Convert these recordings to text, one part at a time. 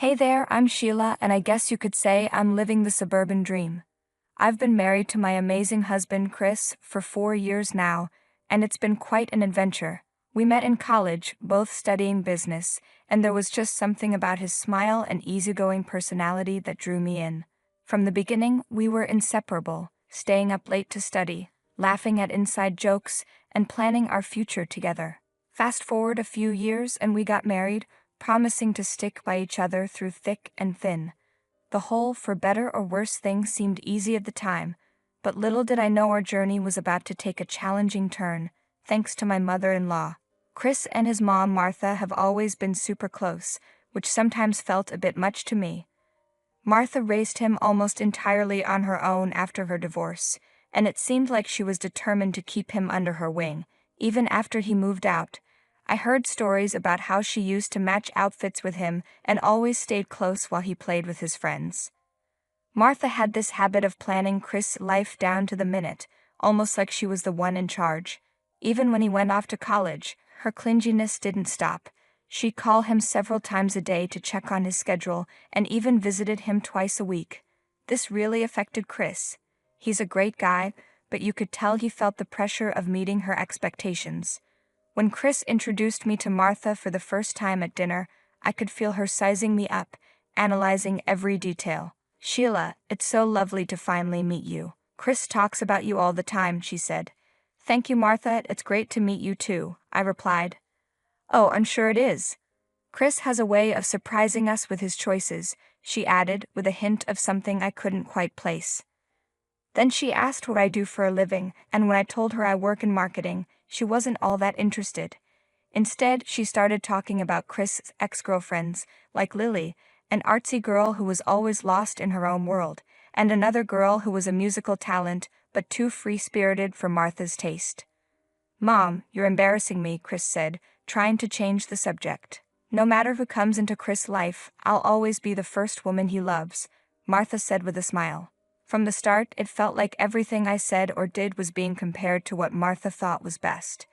Hey there, I'm Sheila, and I guess you could say I'm living the suburban dream. I've been married to my amazing husband, Chris, for 4 years now, and it's been quite an adventure. We met in college, both studying business, and there was just something about his smile and easygoing personality that drew me in. From the beginning, we were inseparable, staying up late to study, laughing at inside jokes, and planning our future together. Fast forward a few years and we got married, promising to stick by each other through thick and thin. The whole for better or worse thing seemed easy at the time, but little did I know our journey was about to take a challenging turn, thanks to my mother-in-law. Chris and his mom, Martha, have always been super close, which sometimes felt a bit much to me. Martha raised him almost entirely on her own after her divorce, and it seemed like she was determined to keep him under her wing, even after he moved out. I heard stories about how she used to match outfits with him and always stayed close while he played with his friends. Martha had this habit of planning Chris' life down to the minute, almost like she was the one in charge. Even when he went off to college, her clinginess didn't stop. She'd call him several times a day to check on his schedule and even visited him twice a week. This really affected Chris. He's a great guy, but you could tell he felt the pressure of meeting her expectations. When Chris introduced me to Martha for the first time at dinner, I could feel her sizing me up, analyzing every detail. "Sheila, it's so lovely to finally meet you. Chris talks about you all the time," she said. "Thank you, Martha, it's great to meet you too," I replied. "Oh, I'm sure it is. Chris has a way of surprising us with his choices," she added, with a hint of something I couldn't quite place. Then she asked what I do for a living, and when I told her I work in marketing, she wasn't all that interested. Instead, she started talking about Chris' ex-girlfriends, like Lily, an artsy girl who was always lost in her own world, and another girl who was a musical talent, but too free-spirited for Martha's taste. "Mom, you're embarrassing me," Chris said, trying to change the subject. "No matter who comes into Chris' life, I'll always be the first woman he loves," Martha said with a smile. From the start, it felt like everything I said or did was being compared to what Martha thought was best.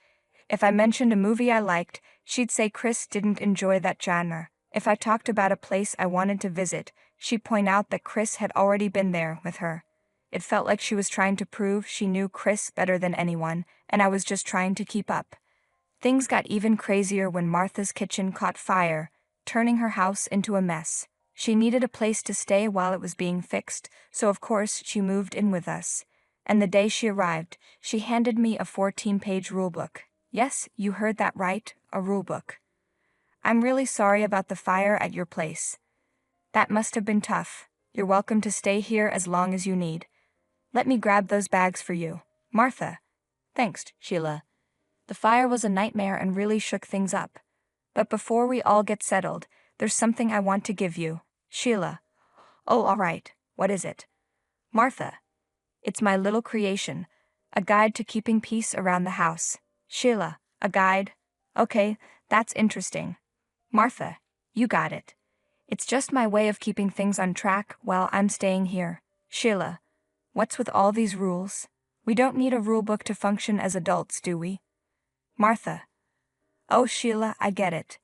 If I mentioned a movie I liked, she'd say Chris didn't enjoy that genre. If I talked about a place I wanted to visit, she'd point out that Chris had already been there with her. It felt like she was trying to prove she knew Chris better than anyone, and I was just trying to keep up. Things got even crazier when Martha's kitchen caught fire, turning her house into a mess. She needed a place to stay while it was being fixed, so of course she moved in with us. And the day she arrived, she handed me a 14-page rulebook. Yes, you heard that right, a rulebook. "I'm really sorry about the fire at your place. That must have been tough. You're welcome to stay here as long as you need. Let me grab those bags for you." "Martha." "Thanks, Sheila. The fire was a nightmare and really shook things up. But before we all get settled, there's something I want to give you." "Sheila." "Oh, all right. What is it?" "Martha. It's my little creation, a guide to keeping peace around the house." "Sheila, a guide? Okay, that's interesting." "Martha, you got it. It's just my way of keeping things on track while I'm staying here." "Sheila, what's with all these rules? We don't need a rule book to function as adults, do we?" "Martha. Oh, Sheila, I get it.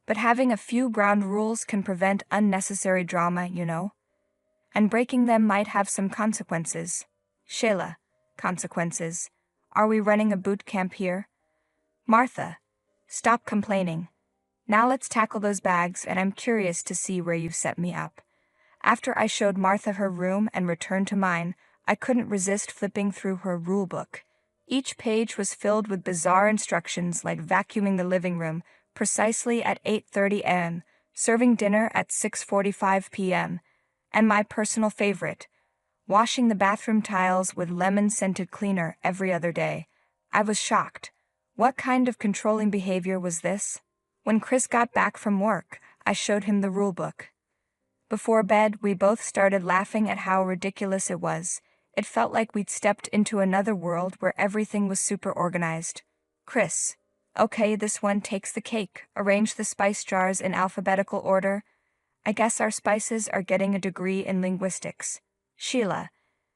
But having a few ground rules can prevent unnecessary drama, you know? And breaking them might have some consequences." "Sheila, consequences? Are we running a boot camp here?" "Martha, stop complaining. Now let's tackle those bags, and I'm curious to see where you've set me up." After I showed Martha her room and returned to mine, I couldn't resist flipping through her rule book. Each page was filled with bizarre instructions like vacuuming the living room precisely at 8:30 a.m., serving dinner at 6:45 p.m., and my personal favorite, washing the bathroom tiles with lemon-scented cleaner every other day. I was shocked. What kind of controlling behavior was this? When Chris got back from work, I showed him the rulebook. Before bed, we both started laughing at how ridiculous it was. It felt like we'd stepped into another world where everything was super organized. "Chris. Okay, this one takes the cake. Arrange the spice jars in alphabetical order. I guess our spices are getting a degree in linguistics." "Sheila.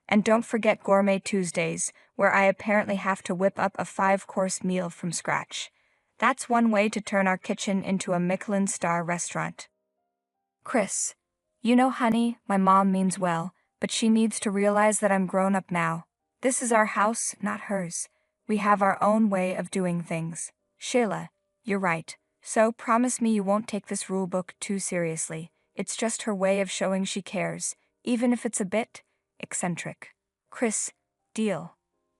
And don't forget Gourmet Tuesdays, where I apparently have to whip up a 5-course meal from scratch. That's one way to turn our kitchen into a Michelin star restaurant." Chris. You know, honey, my mom means well, but she needs to realize that I'm grown up now. This is our house, not hers. We have our own way of doing things. Sheila, you're right. So promise me you won't take this rule book too seriously. It's just her way of showing she cares, even if it's a bit eccentric. Chris, deal.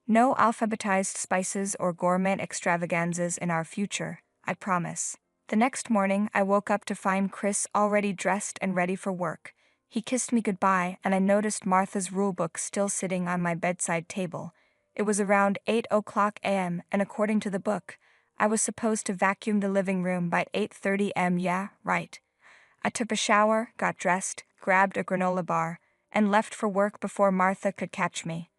No alphabetized spices or gourmet extravaganzas in our future, I promise. The next morning, I woke up to find Chris already dressed and ready for work. He kissed me goodbye, and I noticed Martha's rulebook still sitting on my bedside table. It was around 8:00 a.m., and according to the book, I was supposed to vacuum the living room by 8:30 a.m. Yeah, right. I took a shower, got dressed, grabbed a granola bar, and left for work before Martha could catch me.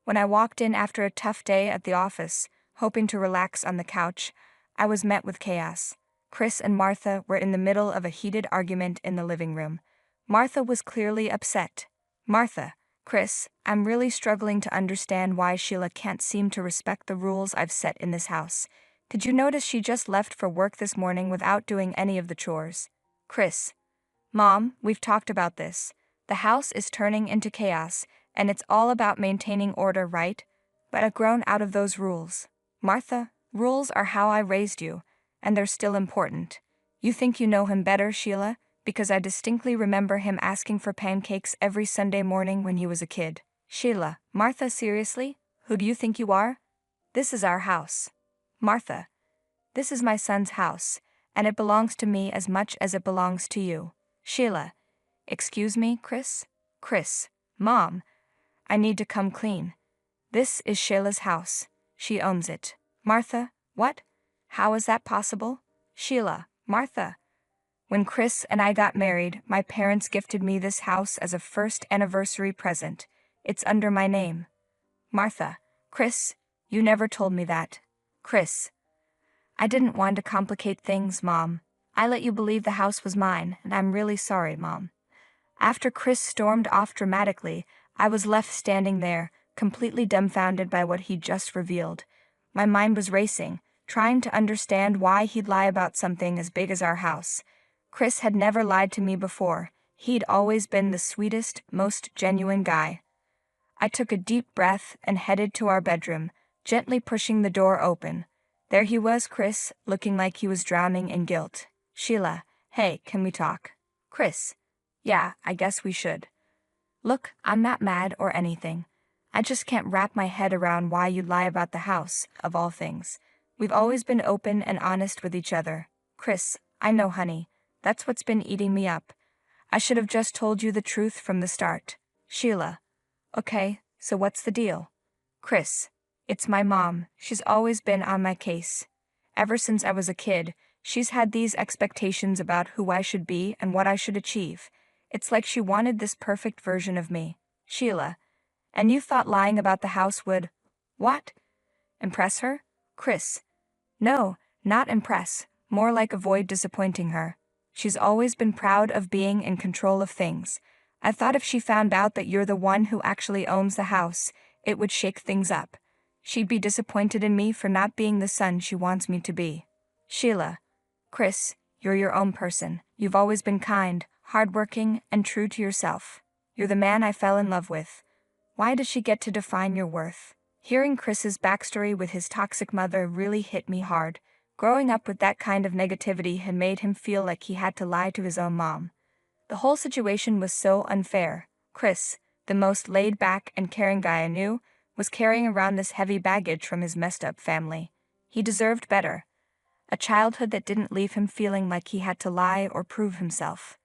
When I walked in after a tough day at the office, hoping to relax on the couch, I was met with chaos. Chris and Martha were in the middle of a heated argument in the living room. Martha was clearly upset. Martha, Chris, I'm really struggling to understand why Sheila can't seem to respect the rules I've set in this house. Did you notice she just left for work this morning without doing any of the chores? Chris. Mom, we've talked about this. The house is turning into chaos, and it's all about maintaining order, right? But I've grown out of those rules. Martha, rules are how I raised you, and they're still important. You think you know him better, Sheila? Because I distinctly remember him asking for pancakes every Sunday morning when he was a kid. Sheila, Martha, seriously? Who do you think you are? This is our house. Martha, this is my son's house, and it belongs to me as much as it belongs to you. Sheila, excuse me, Chris? Chris, Mom, I need to come clean. This is Sheila's house. She owns it. Martha, what? How is that possible? Sheila, Martha. When Chris and I got married, my parents gifted me this house as a first anniversary present. It's under my name. Martha, Chris, you never told me that. Chris, I didn't want to complicate things, Mom. I let you believe the house was mine, and I'm really sorry, Mom. After Chris stormed off dramatically, I was left standing there, completely dumbfounded by what he'd just revealed. My mind was racing, trying to understand why he'd lie about something as big as our house. Chris had never lied to me before. He'd always been the sweetest, most genuine guy. I took a deep breath and headed to our bedroom, gently pushing the door open. There he was, Chris, looking like he was drowning in guilt. Sheila, hey, can we talk? Chris, yeah, I guess we should. Look, I'm not mad or anything. I just can't wrap my head around why you'd lie about the house, of all things. We've always been open and honest with each other. Chris, I know, honey. That's what's been eating me up. I should have just told you the truth from the start. Sheila. Okay, so what's the deal? Chris. It's my mom. She's always been on my case. Ever since I was a kid, she's had these expectations about who I should be and what I should achieve. It's like she wanted this perfect version of me. Sheila. And you thought lying about the house would… what? Impress her? Chris. No, not impress. More like avoid disappointing her. She's always been proud of being in control of things. I thought if she found out that you're the one who actually owns the house, it would shake things up. She'd be disappointed in me for not being the son she wants me to be. Sheila. Chris, you're your own person. You've always been kind, hardworking, and true to yourself. You're the man I fell in love with. Why does she get to define your worth? Hearing Chris's backstory with his toxic mother really hit me hard. Growing up with that kind of negativity had made him feel like he had to lie to his own mom. The whole situation was so unfair. Chris, the most laid-back and caring guy I knew, was carrying around this heavy baggage from his messed-up family. He deserved better. A childhood that didn't leave him feeling like he had to lie or prove himself.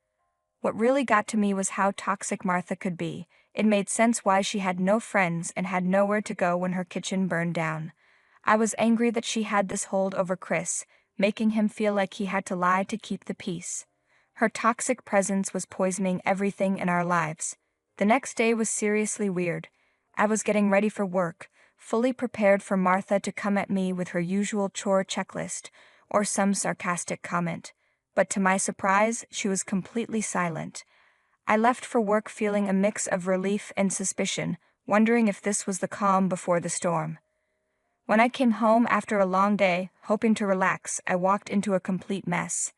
What really got to me was how toxic Martha could be. It made sense why she had no friends and had nowhere to go when her kitchen burned down. I was angry that she had this hold over Chris, making him feel like he had to lie to keep the peace. Her toxic presence was poisoning everything in our lives. The next day was seriously weird. I was getting ready for work, fully prepared for Martha to come at me with her usual chore checklist or some sarcastic comment. But to my surprise, she was completely silent. I left for work feeling a mix of relief and suspicion, wondering if this was the calm before the storm. When I came home after a long day, hoping to relax, I walked into a complete mess.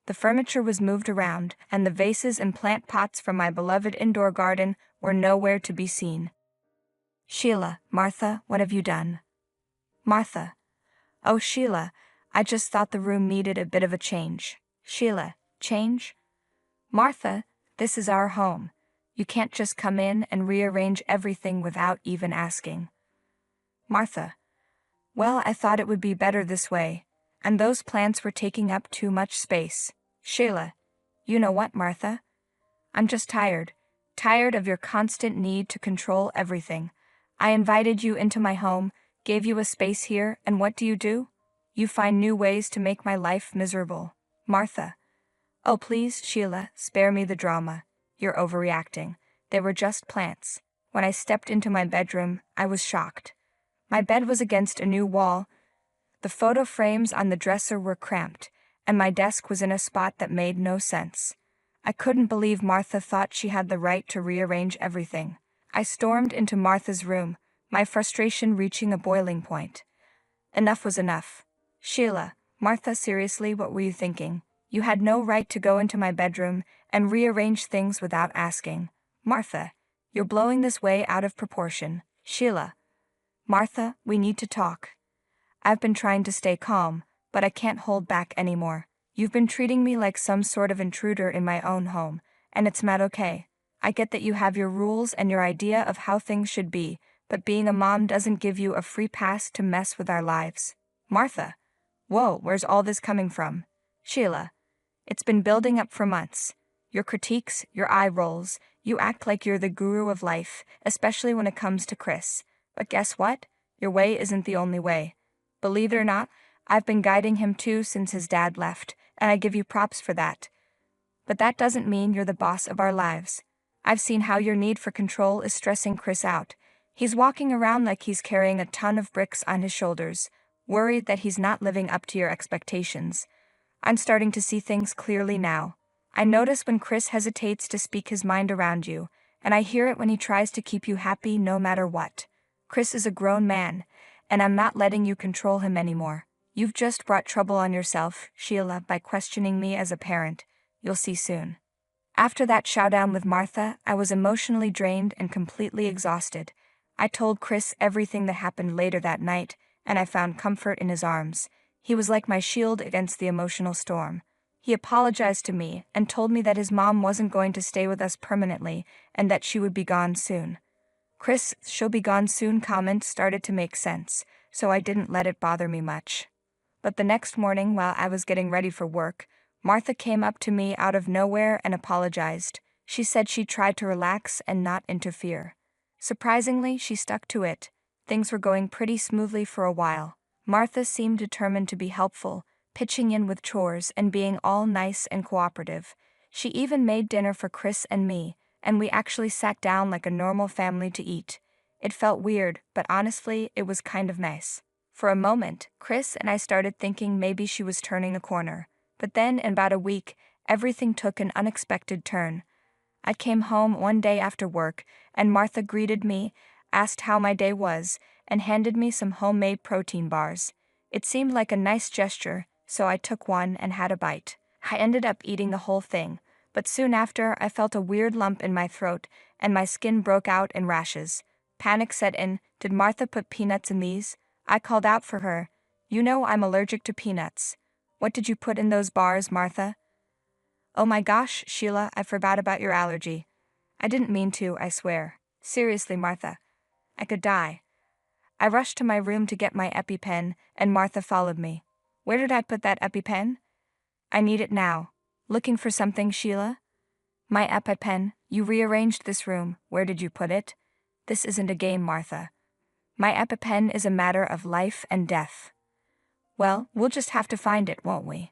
The furniture was moved around, and the vases and plant pots from my beloved indoor garden were nowhere to be seen. Sheila, Martha, what have you done? Martha. Oh, Sheila, I just thought the room needed a bit of a change. Sheila, change? Martha, this is our home. You can't just come in and rearrange everything without even asking. Martha. Well, I thought it would be better this way, and those plants were taking up too much space. Sheila. You know what, Martha? I'm just tired. Tired of your constant need to control everything. I invited you into my home, gave you a space here, and what do? You find new ways to make my life miserable. Martha. Oh please, Sheila, spare me the drama. You're overreacting. They were just plants. When I stepped into my bedroom, I was shocked. My bed was against a new wall. The photo frames on the dresser were cramped, and my desk was in a spot that made no sense. I couldn't believe Martha thought she had the right to rearrange everything. I stormed into Martha's room, my frustration reaching a boiling point. Enough was enough. Sheila, Martha, seriously, what were you thinking? You had no right to go into my bedroom and rearrange things without asking. Martha, you're blowing this way out of proportion. Sheila. Martha, we need to talk. I've been trying to stay calm, but I can't hold back anymore. You've been treating me like some sort of intruder in my own home, and it's not okay. I get that you have your rules and your idea of how things should be, but being a mom doesn't give you a free pass to mess with our lives. Martha. Whoa, where's all this coming from? Sheila. It's been building up for months. Your critiques, your eye rolls, you act like you're the guru of life, especially when it comes to Chris. But guess what? Your way isn't the only way. Believe it or not, I've been guiding him too since his dad left, and I give you props for that. But that doesn't mean you're the boss of our lives. I've seen how your need for control is stressing Chris out. He's walking around like he's carrying a ton of bricks on his shoulders, worried that he's not living up to your expectations. I'm starting to see things clearly now. I notice when Chris hesitates to speak his mind around you, and I hear it when he tries to keep you happy no matter what. Chris is a grown man, and I'm not letting you control him anymore. You've just brought trouble on yourself, Sheila, by questioning me as a parent. You'll see soon. After that showdown with Martha, I was emotionally drained and completely exhausted. I told Chris everything that happened later that night, and I found comfort in his arms. He was like my shield against the emotional storm. He apologized to me and told me that his mom wasn't going to stay with us permanently and that she would be gone soon. Chris' "she'll be gone soon" comment started to make sense, so I didn't let it bother me much. But the next morning, while I was getting ready for work, Martha came up to me out of nowhere and apologized. She said she tried to relax and not interfere. Surprisingly, she stuck to it. Things were going pretty smoothly for a while. Martha seemed determined to be helpful, pitching in with chores and being all nice and cooperative. She even made dinner for Chris and me, and we actually sat down like a normal family to eat. It felt weird, but honestly, it was kind of nice. For a moment, Chris and I started thinking maybe she was turning a corner. But then, in about a week, everything took an unexpected turn. I came home one day after work, and Martha greeted me, asked how my day was, and handed me some homemade protein bars. It seemed like a nice gesture, so I took one and had a bite. I ended up eating the whole thing, but soon after I felt a weird lump in my throat, and my skin broke out in rashes. Panic set in. Did Martha put peanuts in these? I called out for her. You know I'm allergic to peanuts. What did you put in those bars, Martha? Oh my gosh, Sheila, I forgot about your allergy. I didn't mean to, I swear. Seriously, Martha. I could die. I rushed to my room to get my EpiPen, and Martha followed me. Where did I put that EpiPen? I need it now. Looking for something, Sheila? My EpiPen. You rearranged this room. Where did you put it? This isn't a game, Martha. My EpiPen is a matter of life and death. Well, we'll just have to find it, won't we?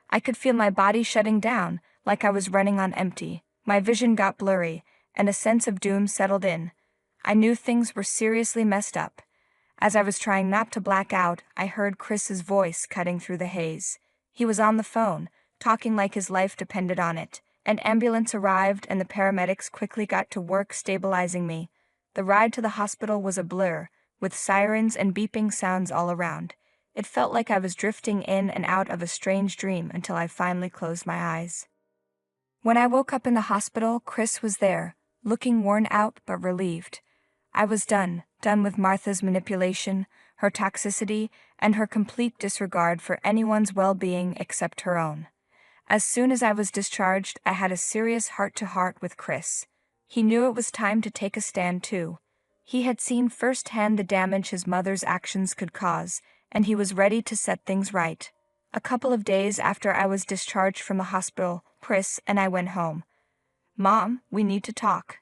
I could feel my body shutting down, like I was running on empty. My vision got blurry, and a sense of doom settled in. I knew things were seriously messed up. As I was trying not to black out, I heard Chris's voice cutting through the haze. He was on the phone, talking like his life depended on it. An ambulance arrived and the paramedics quickly got to work stabilizing me. The ride to the hospital was a blur, with sirens and beeping sounds all around. It felt like I was drifting in and out of a strange dream until I finally closed my eyes. When I woke up in the hospital, Chris was there, looking worn out but relieved. I was done with Martha's manipulation, her toxicity, and her complete disregard for anyone's well-being except her own. As soon as I was discharged, I had a serious heart-to-heart with Chris. He knew it was time to take a stand too. He had seen firsthand the damage his mother's actions could cause, and he was ready to set things right. A couple of days after I was discharged from the hospital, Chris and I went home. "Mom, we need to talk."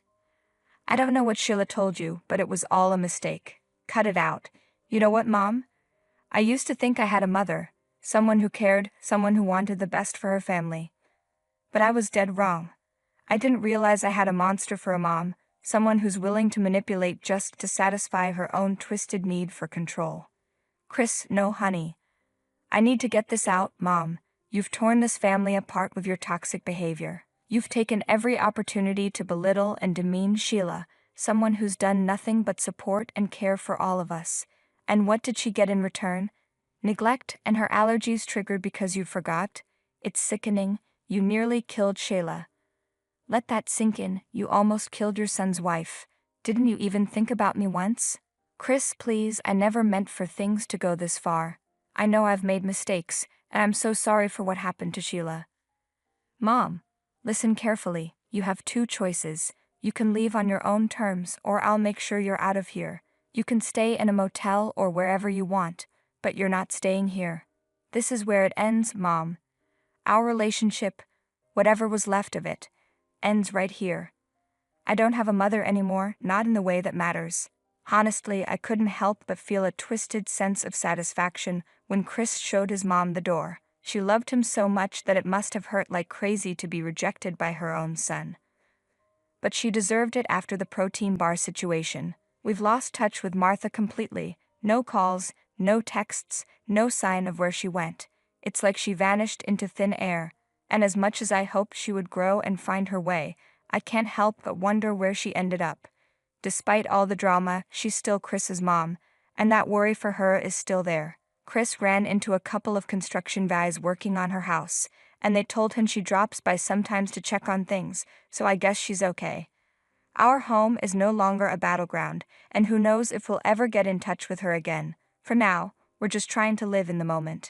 "I don't know what Sheila told you, but it was all a mistake. Cut it out. You know what, Mom? I used to think I had a mother, someone who cared, someone who wanted the best for her family. But I was dead wrong. I didn't realize I had a monster for a mom, someone who's willing to manipulate just to satisfy her own twisted need for control." "Chris, no, honey. I need to get this out, Mom. You've torn this family apart with your toxic behavior. You've taken every opportunity to belittle and demean Sheila, someone who's done nothing but support and care for all of us. And what did she get in return? Neglect and her allergies triggered because you forgot? It's sickening. You nearly killed Sheila. Let that sink in. You almost killed your son's wife. Didn't you even think about me once? Chris, please, I never meant for things to go this far. I know I've made mistakes, and I'm so sorry for what happened to Sheila." "Mom, listen carefully. You have two choices. You can leave on your own terms, or I'll make sure you're out of here. You can stay in a motel or wherever you want, but you're not staying here. This is where it ends, Mom. Our relationship, whatever was left of it, ends right here. I don't have a mother anymore, not in the way that matters." Honestly, I couldn't help but feel a twisted sense of satisfaction when Chris showed his mom the door. She loved him so much that it must have hurt like crazy to be rejected by her own son. But she deserved it after the protein bar situation. We've lost touch with Martha completely. No calls, no texts, no sign of where she went. It's like she vanished into thin air. And as much as I hoped she would grow and find her way, I can't help but wonder where she ended up. Despite all the drama, she's still Chris's mom, and that worry for her is still there. Chris ran into a couple of construction guys working on her house, and they told him she drops by sometimes to check on things, so I guess she's okay. Our home is no longer a battleground, and who knows if we'll ever get in touch with her again. For now, we're just trying to live in the moment.